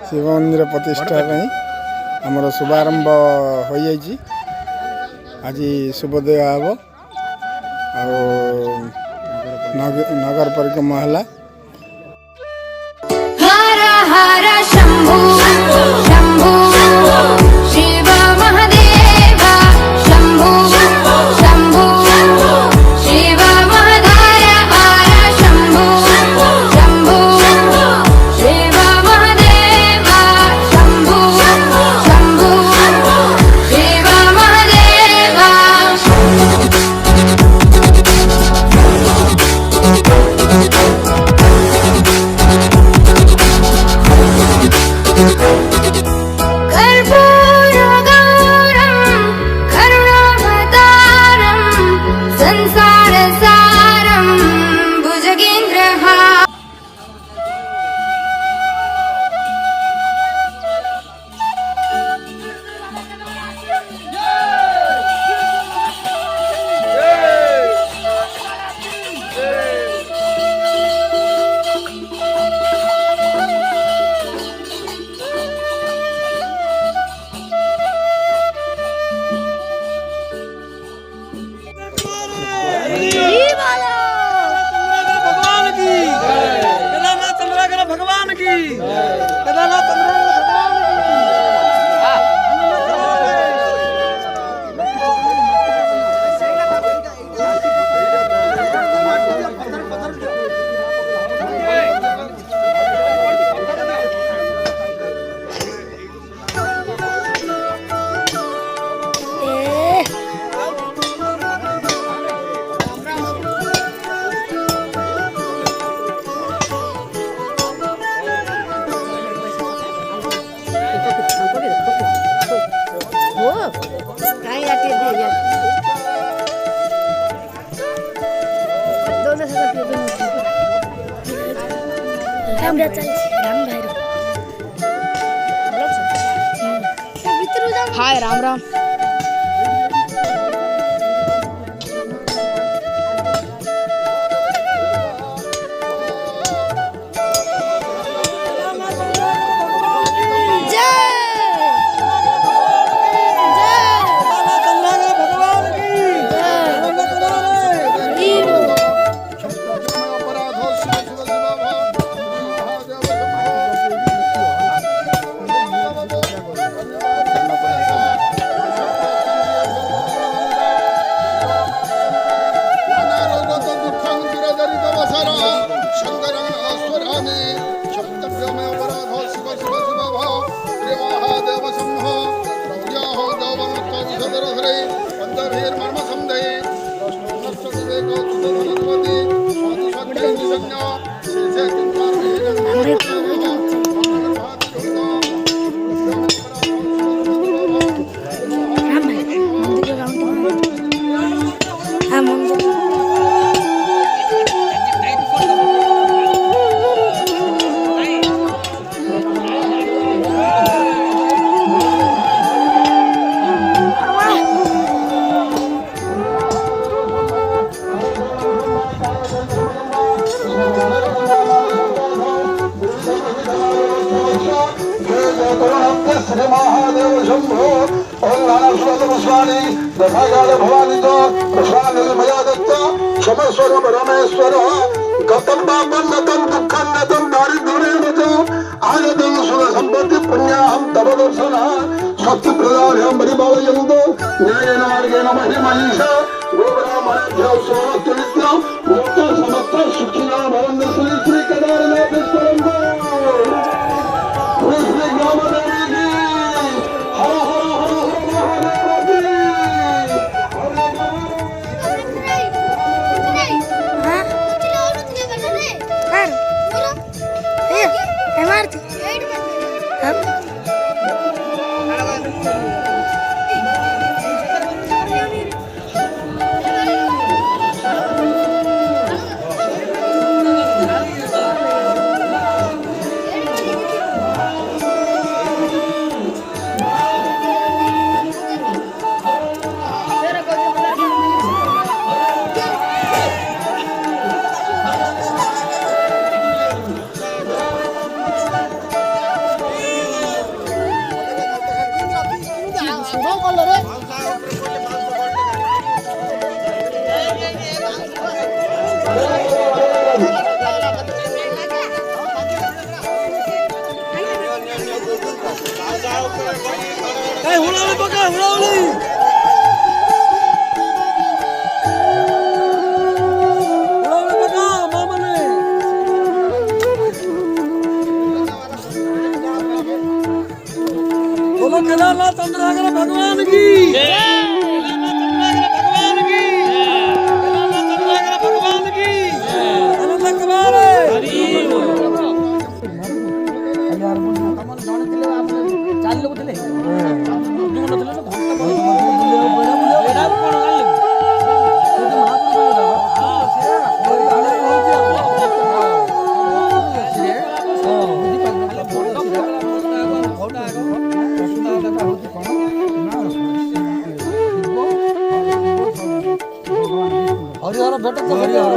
शिव मंदिर प्रतिष्ठा आमर शुभारंभ हो जाइए। आज शुभोदय हम नगर परिक्रमा है। हर हर शंभू शंभू शिव महादेव शंभू शंभू शिव महादेव हर शंभू शंभू शिव महादेव शंभू शंभू शिव महादेव। भगवान की केदारनाथ भगवान हाय राम राम। श्री महादेव शंभो ओम नारायण पुष्पाणि दशायाद भवानी तो पुष्पाणि मया दत्त क्षमस्वर परमेश्वर गतम पापम गतम दुःखम गतम दारिद्र्यं आनंदं सुख संपत्ति पुण्याहं तव दर्शन शक्ति प्रदानं परिपालयन्तु न्यायेन मार्गेण महिमहिष गोब्राह्मणेभ्यो सोमत्रित्यं मुक्त समस्त सुखिनो भवन्तु श्री श्री केदारनाथ स्वयंभो श्री ग्रामदेवी କାଇଁ ହୁଳାହୁଳି ପକା ହୁଳାହୁଳି ପକା ମା ମାନେ बोलो केदारनाथ चंद्रशेखर भगवान की भगवान की भगवान की आनंद कुमार चाली लोग थे हरिहर भेट